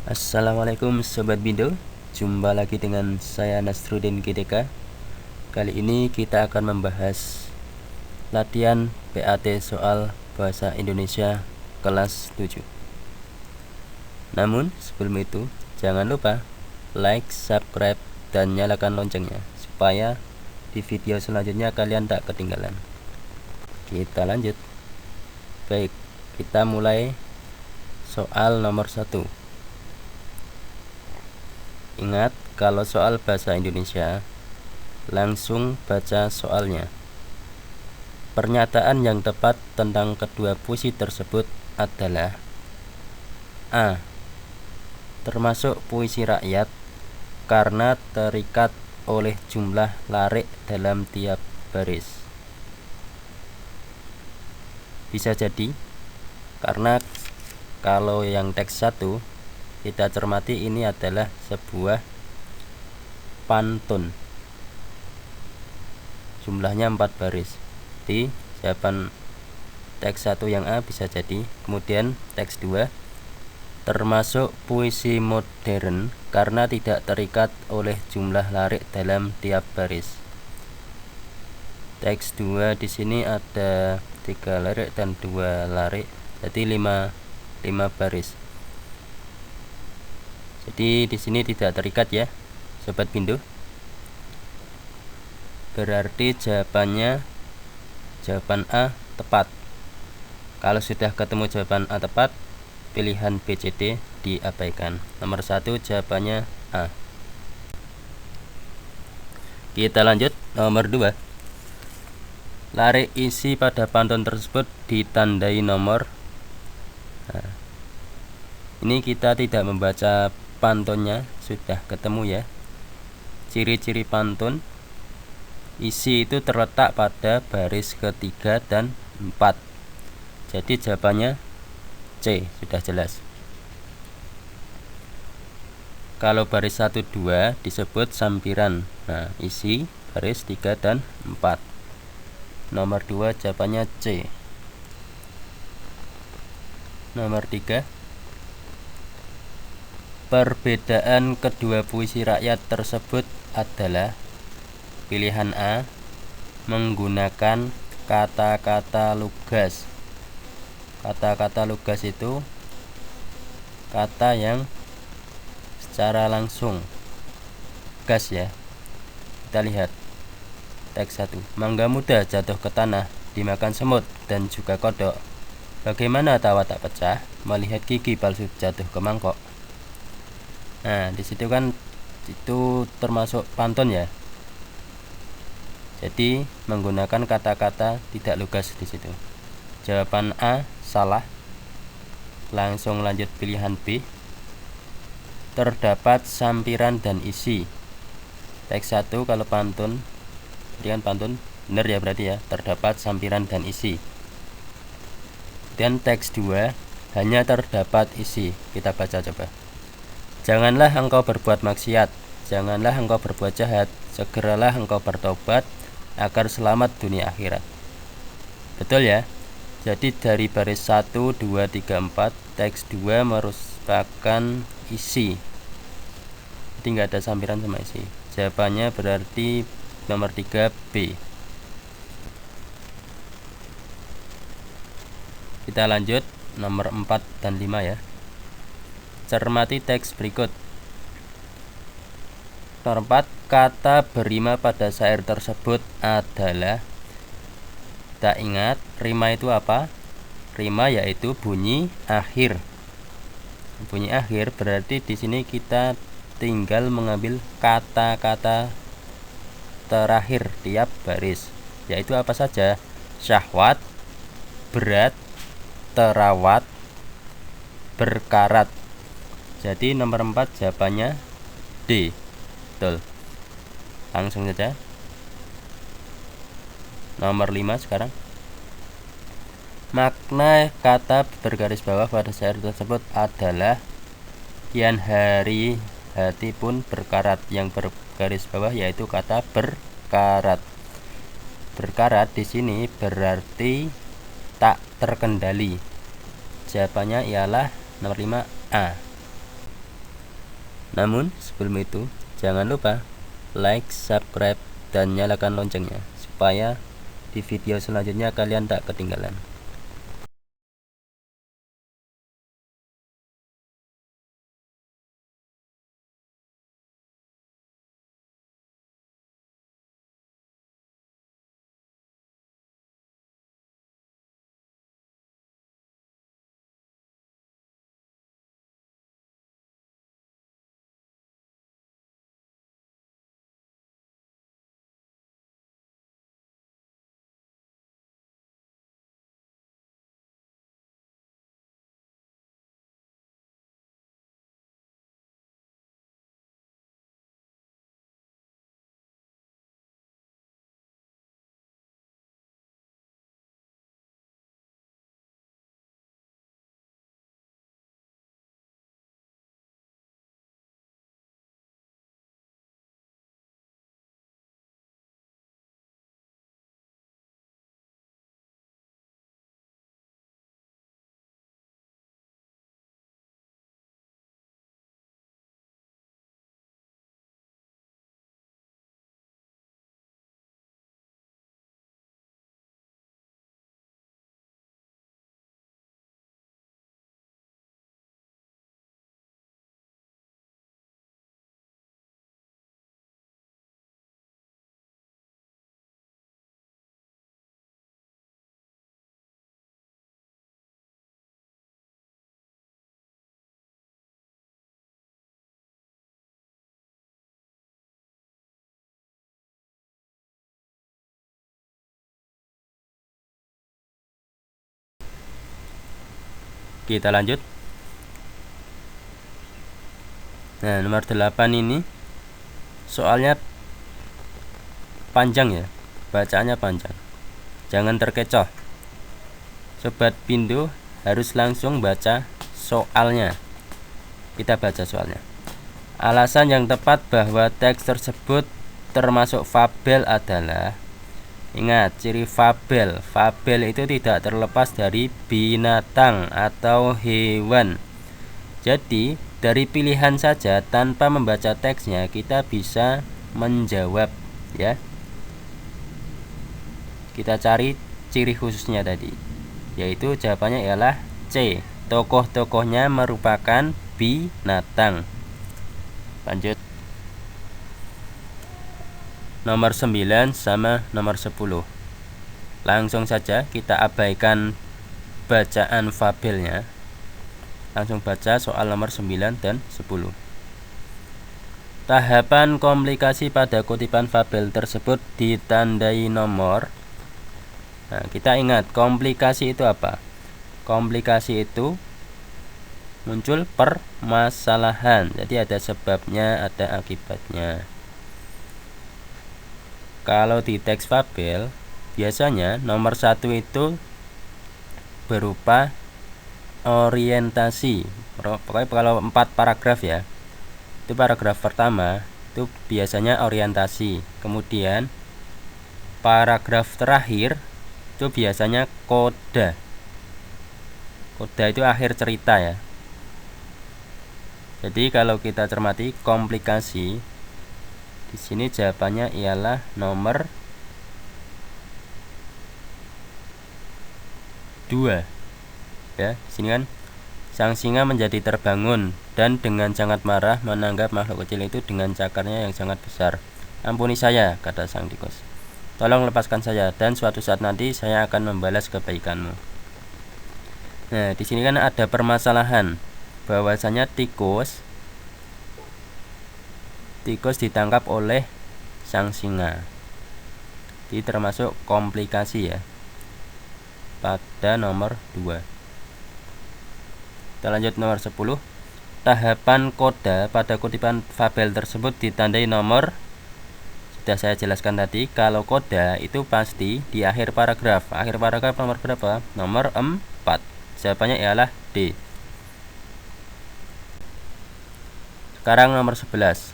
Assalamualaikum Sobat Bindo, jumpa lagi dengan saya Nasruddin GDK. Kali ini kita akan membahas latihan PAT soal Bahasa Indonesia kelas 7. Namun sebelum itu, jangan lupa like, subscribe, dan nyalakan loncengnya supaya di video selanjutnya kalian tak ketinggalan. Kita lanjut. Baik, kita mulai soal nomor 1. Ingat, kalau soal bahasa Indonesia, langsung baca soalnya. Pernyataan yang tepat tentang kedua puisi tersebut adalah A. Termasuk puisi rakyat karena terikat oleh jumlah larik dalam tiap baris. Bisa jadi, karena kalau yang teks 1 kita cermati ini adalah sebuah pantun, jumlahnya 4 baris. Di jawaban teks 1 yang A bisa jadi. Kemudian teks 2, termasuk puisi modern karena tidak terikat oleh jumlah larik dalam tiap baris. Teks 2 di sini ada 3 larik dan 2 larik, jadi 5 baris. Jadi di sini tidak terikat ya, Sobat Bindo. Berarti jawaban A tepat. Kalau sudah ketemu jawaban A tepat, pilihan B, C, D diabaikan. Nomor 1 jawabannya A. Kita lanjut nomor 2. Larik isi pada pantun tersebut ditandai nomor. Nah, ini kita tidak membaca pantunnya, sudah ketemu ya. Ciri-ciri pantun, isi itu terletak pada baris ketiga dan 4. Jadi jawabannya C, sudah jelas. Kalau baris 1, 2 disebut sampiran. Nah, isi baris 3 dan 4. Nomor 2 jawabannya C. Nomor 3, perbedaan kedua puisi rakyat tersebut adalah pilihan A, menggunakan kata-kata lugas. Kata-kata lugas itu kata yang secara langsung gas ya. Kita lihat teks 1. Mangga muda jatuh ke tanah, dimakan semut dan juga kodok. Bagaimana tawa tak pecah melihat gigi palsu jatuh ke mangkok. Nah, di situ kan itu termasuk pantun ya. Jadi menggunakan kata-kata tidak lugas di situ. Jawaban A salah. Langsung lanjut pilihan B. Terdapat sampiran dan isi. Teks 1 kalau pantun, kemudian pantun benar ya berarti ya, terdapat sampiran dan isi. Dan teks 2 hanya terdapat isi. Kita baca coba. Janganlah engkau berbuat maksiat, janganlah engkau berbuat jahat, segeralah engkau bertobat agar selamat dunia akhirat. Betul ya? Jadi dari baris 1, 2, 3, 4, teks 2 merupakan isi. Jadi nggak ada sampiran sama isi. Jawabannya berarti nomor 3 B. Kita lanjut nomor 4 dan 5 ya. Cermati teks berikut. Nomor 4, kata berima pada syair tersebut adalah. Kita ingat rima itu apa? Rima yaitu bunyi akhir. Bunyi akhir berarti di sini kita tinggal mengambil kata-kata terakhir tiap baris. Yaitu apa saja? Syahwat, berat, terawat, berkarat. Jadi nomor 4 jawabannya D. Betul. Langsung saja. Nomor 5 sekarang. Makna kata bergaris bawah pada syair tersebut adalah kian hari hati pun berkarat. Yang bergaris bawah yaitu kata berkarat. Berkarat di sini berarti tak terkendali. Jawabannya ialah nomor 5 A. Namun sebelum itu jangan lupa like, subscribe, dan nyalakan loncengnya supaya di video selanjutnya kalian tak ketinggalan. Kita lanjut. Nah, nomor 8 ini soalnya panjang ya, bacaannya panjang. Jangan terkecoh. Sobat Pindo harus langsung baca soalnya. Kita baca soalnya. Alasan yang tepat bahwa teks tersebut termasuk fabel adalah, ingat ciri fabel. Fabel itu tidak terlepas dari binatang atau hewan. Jadi dari pilihan saja tanpa membaca teksnya kita bisa menjawab ya. Kita cari ciri khususnya tadi, yaitu jawabannya ialah C. Tokoh-tokohnya merupakan binatang. Lanjut. Nomor 9 sama nomor 10. Langsung saja kita abaikan bacaan fabelnya. Langsung baca soal nomor 9 dan 10. Tahapan komplikasi pada kutipan fabel tersebut ditandai nomor. Nah, kita ingat komplikasi itu apa? Komplikasi itu muncul permasalahan. Jadi ada sebabnya, ada akibatnya. Kalau di teks fabel biasanya nomor 1 itu berupa orientasi. Pokoknya kalau 4 paragraf ya, itu paragraf pertama itu biasanya orientasi. Kemudian paragraf terakhir itu biasanya koda. Koda itu akhir cerita ya. Jadi kalau kita cermati komplikasi, di sini jawabannya ialah nomor 2. Ya, di sini kan sang singa menjadi terbangun dan dengan sangat marah menanggap makhluk kecil itu dengan cakarnya yang sangat besar. Ampuni saya, kata sang tikus. Tolong lepaskan saya dan suatu saat nanti saya akan membalas kebaikanmu. Nah, di sini kan ada permasalahan bahwasanya tikus ditangkap oleh sang singa. Ini termasuk komplikasi ya, pada nomor 2. Kita lanjut nomor 10. Tahapan koda pada kutipan fabel tersebut ditandai nomor. Sudah saya jelaskan tadi, kalau koda itu pasti di akhir paragraf. Akhir paragraf nomor berapa? Nomor 4. Jawabannya ialah D. Sekarang nomor 11.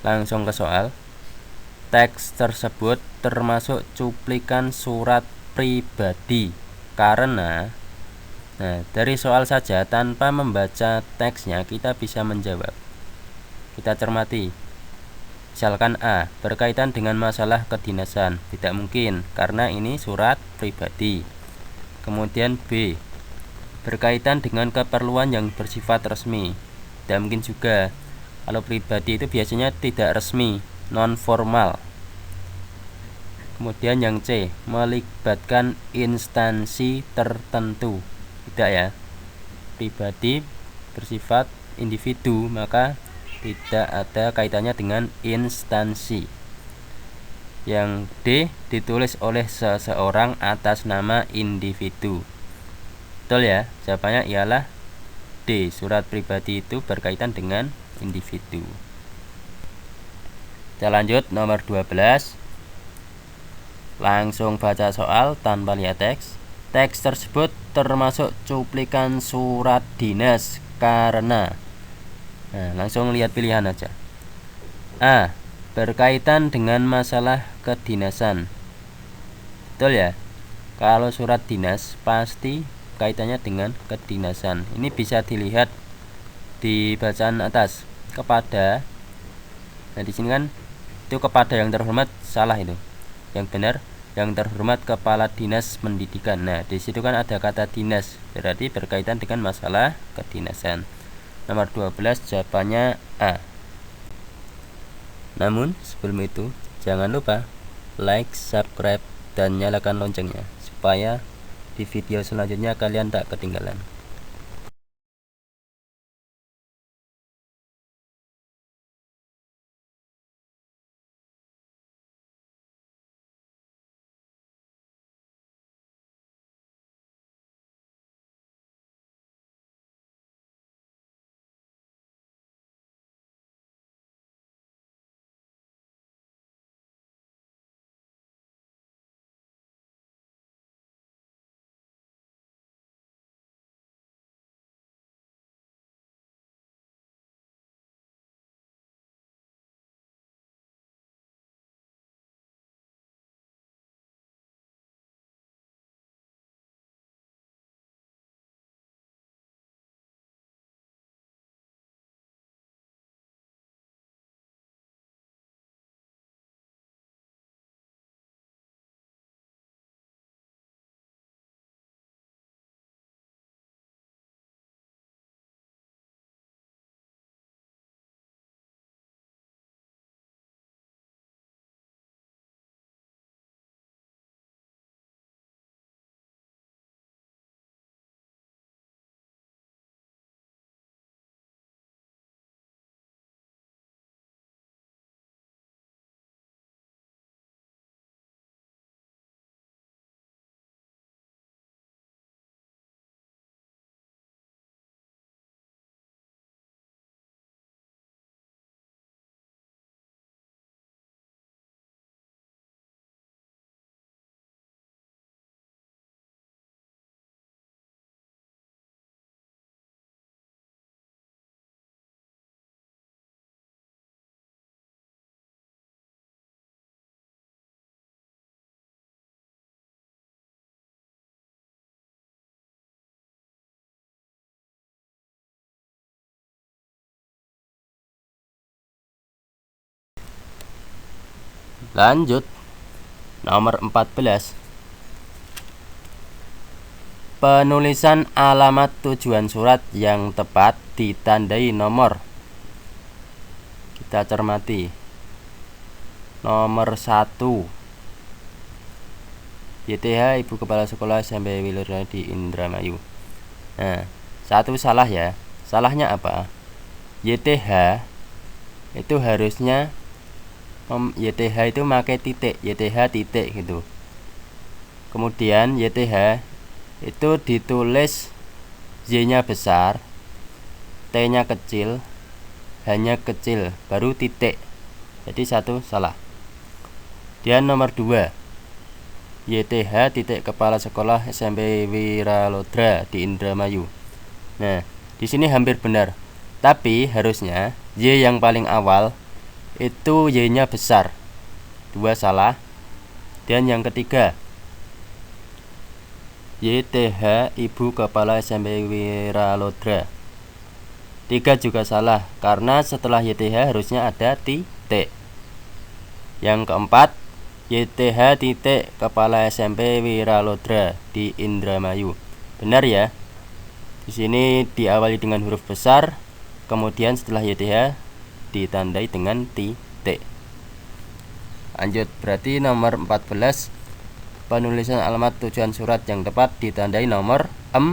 Langsung ke soal. Teks tersebut termasuk cuplikan surat pribadi karena Nah, dari soal saja tanpa membaca teksnya kita bisa menjawab. Kita cermati. Misalkan A, berkaitan dengan masalah kedinasan. Tidak mungkin, karena ini surat pribadi. Kemudian B, berkaitan dengan keperluan yang bersifat resmi. Tidak mungkin juga. Kalau pribadi itu biasanya tidak resmi, non formal. Kemudian yang C, melibatkan instansi tertentu. Tidak ya. Pribadi bersifat individu, maka tidak ada kaitannya dengan instansi. Yang D, ditulis oleh seseorang atas nama individu. Betul ya, jawabannya ialah D, surat pribadi itu berkaitan dengan individu. Kita lanjut nomor 12. Langsung baca soal tanpa lihat teks. Teks tersebut termasuk cuplikan surat dinas karena. Nah, langsung lihat pilihan aja. A, berkaitan dengan masalah kedinasan. Betul ya? Kalau surat dinas pasti kaitannya dengan kedinasan. Ini bisa dilihat di bacaan atas, kepada. Nah, di sini kan itu kepada yang terhormat, salah itu. Yang benar, yang terhormat kepala dinas pendidikan. Nah, di situ kan ada kata dinas, berarti berkaitan dengan masalah kedinasan. Nomor 12 jawabannya A. Namun sebelum itu jangan lupa like, subscribe, dan nyalakan loncengnya supaya di video selanjutnya kalian tak ketinggalan. Lanjut nomor 14. Penulisan alamat tujuan surat yang tepat ditandai nomor. Kita cermati. Nomor 1, YTH Ibu Kepala Sekolah SMP Wilurna di Indramayu. Nah, 1 salah ya. Salahnya apa? YTH itu harusnya YTH itu pakai titik, YTH titik gitu. Kemudian YTH itu ditulis Y-nya besar, T-nya kecil, H-nya kecil, baru titik. Jadi 1 salah. Dan nomor 2, YTH titik Kepala Sekolah SMP Wiralodra di Indramayu. Nah, di sini hampir benar. Tapi harusnya Y yang paling awal itu Y-nya besar. 2 salah. Dan yang ketiga, YTH Ibu Kepala SMP Wiralodra. 3 juga salah, karena setelah YTH harusnya ada titik. Yang keempat, YTH titik Kepala SMP Wiralodra di Indramayu. Benar ya? Di sini diawali dengan huruf besar, kemudian setelah YTH ditandai dengan titik. Lanjut, berarti nomor 14, penulisan alamat tujuan surat yang tepat ditandai nomor 4.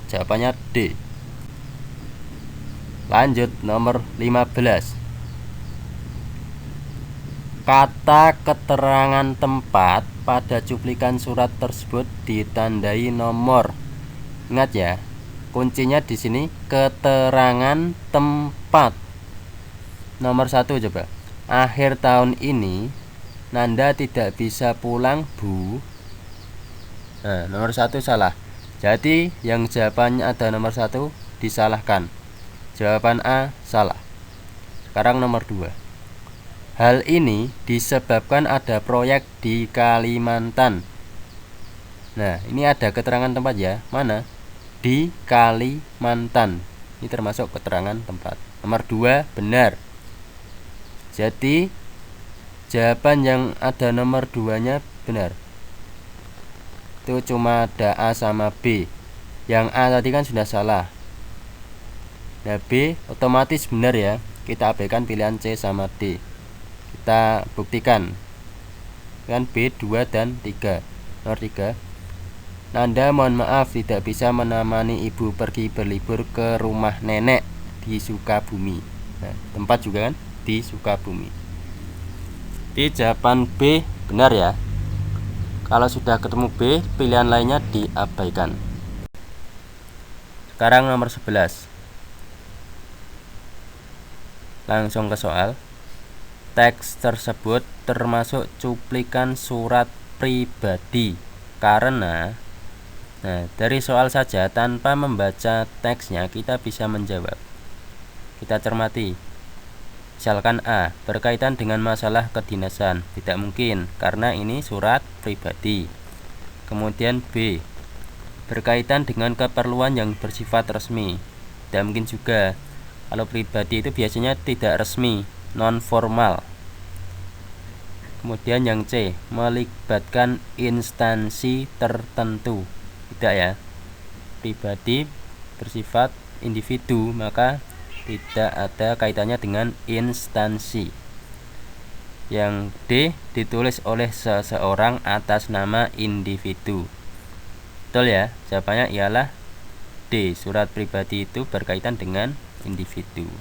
Jawabannya D. Lanjut, nomor 15. Kata keterangan tempat pada cuplikan surat tersebut ditandai nomor. Ingat ya, kuncinya di sini keterangan tempat. Nomor 1 coba. Akhir tahun ini Nanda tidak bisa pulang, Bu. Nah, nomor 1 salah. Jadi yang jawabannya ada nomor 1 disalahkan. Jawaban A salah. Sekarang nomor 2. Hal ini disebabkan ada proyek di Kalimantan. Nah, ini ada keterangan tempat ya. Mana? Di Kalimantan. Ini termasuk keterangan tempat. Nomor 2 benar. Jadi jawaban yang ada nomor 2-nya benar. Itu cuma ada A sama B. Yang A tadi kan sudah salah. Nah, B otomatis benar ya. Kita abaikan pilihan C sama D. Kita buktikan. Kan B 2 dan 3. Nomor 3. Nanda mohon maaf tidak bisa menemani ibu pergi berlibur ke rumah nenek di Sukabumi. Nah, tempat juga kan di Sukabumi. Di jawaban B benar ya. Kalau sudah ketemu B, pilihan lainnya diabaikan. Sekarang nomor 11. Langsung ke soal. Teks tersebut termasuk cuplikan surat pribadi karena dari soal saja tanpa membaca teksnya kita bisa menjawab. Kita cermati. Misalkan A, berkaitan dengan masalah kedinasan. Tidak mungkin karena ini surat pribadi. Kemudian B, berkaitan dengan keperluan yang bersifat resmi. Tidak mungkin juga. Kalau pribadi itu biasanya tidak resmi, non formal. Kemudian yang C, melibatkan instansi tertentu. Tidak ya. Pribadi bersifat individu, maka tidak ada kaitannya dengan instansi. Yang D, ditulis oleh seseorang atas nama individu. Betul ya? Jawabannya ialah D, surat pribadi itu berkaitan dengan individu.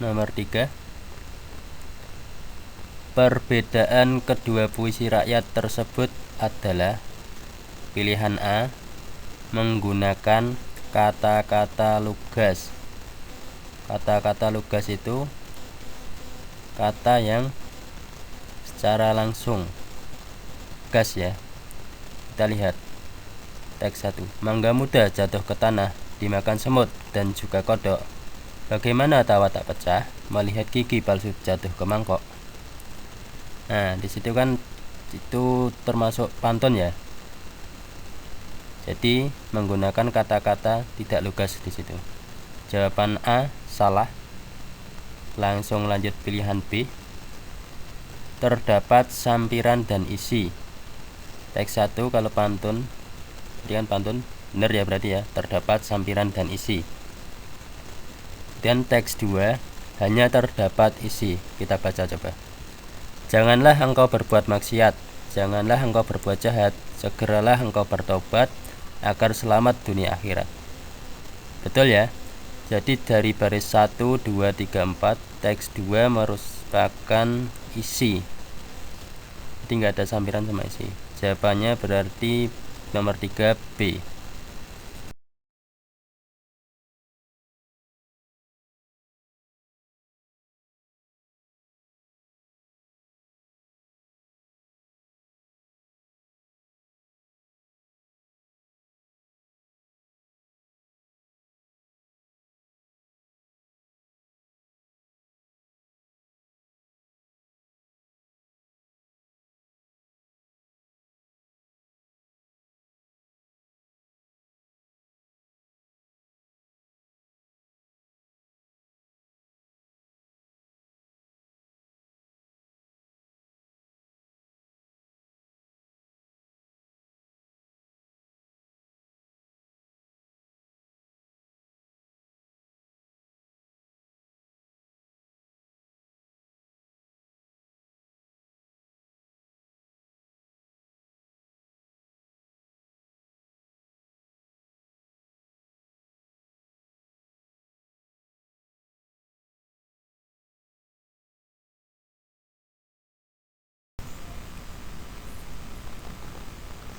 Nomor 3. Perbedaan kedua puisi rakyat tersebut adalah pilihan A, menggunakan kata-kata lugas. Kata-kata lugas itu kata yang secara langsung gas ya. Kita lihat teks 1. Mangga muda jatuh ke tanah, dimakan semut dan juga kodok. Bagaimana tawa tak pecah melihat gigi palsu jatuh ke mangkok. Nah, di situ kan itu termasuk pantun ya. Jadi menggunakan kata-kata tidak lugas di situ. Jawaban A salah. Langsung lanjut pilihan B. Terdapat sampiran dan isi. Teks 1 kalau pantun, dengan pantun benar ya berarti ya, terdapat sampiran dan isi. Dan teks 2 hanya terdapat isi. Kita baca coba. Janganlah engkau berbuat maksiat, janganlah engkau berbuat jahat, segeralah engkau bertobat agar selamat dunia akhirat. Betul ya? Jadi dari baris 1, 2, 3, 4 teks 2 merupakan isi. Jadi nggak ada sampiran sama isi. Jawabannya berarti nomor 3 B.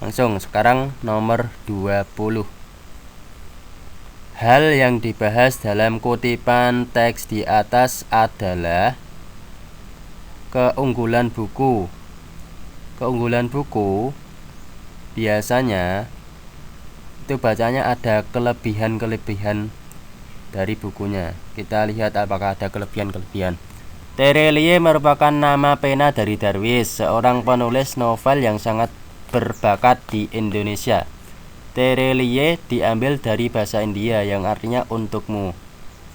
Langsung sekarang nomor 20. Hal yang dibahas dalam kutipan teks di atas adalah keunggulan buku. Keunggulan buku biasanya itu bacanya ada kelebihan-kelebihan dari bukunya. Kita lihat apakah ada kelebihan-kelebihan. Terelie merupakan nama pena dari Darwis, seorang penulis novel yang sangat berbakat di Indonesia. Terelie diambil dari bahasa India yang artinya untukmu.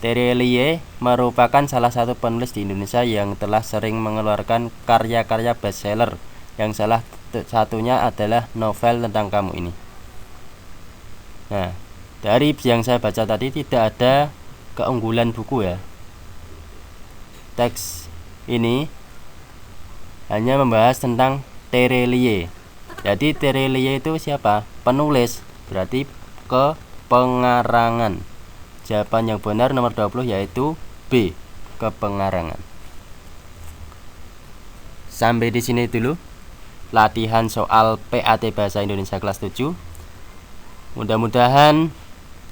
Terelie merupakan salah satu penulis di Indonesia yang telah sering mengeluarkan karya-karya bestseller, yang salah satunya adalah novel tentang kamu ini. Nah, dari yang saya baca tadi tidak ada keunggulan buku ya. Teks ini hanya membahas tentang Terelie. Jadi Terelie itu siapa? Penulis, berarti ke pengarangan. Jawaban yang benar nomor 20 yaitu B, ke pengarangan. Sampai di sini dulu latihan soal PAT Bahasa Indonesia kelas 7. Mudah-mudahan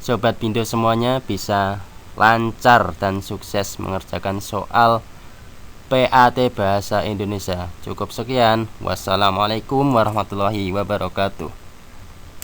Sobat Bindo semuanya bisa lancar dan sukses mengerjakan soal PAT Bahasa Indonesia. Cukup sekian. Wassalamualaikum warahmatullahi wabarakatuh.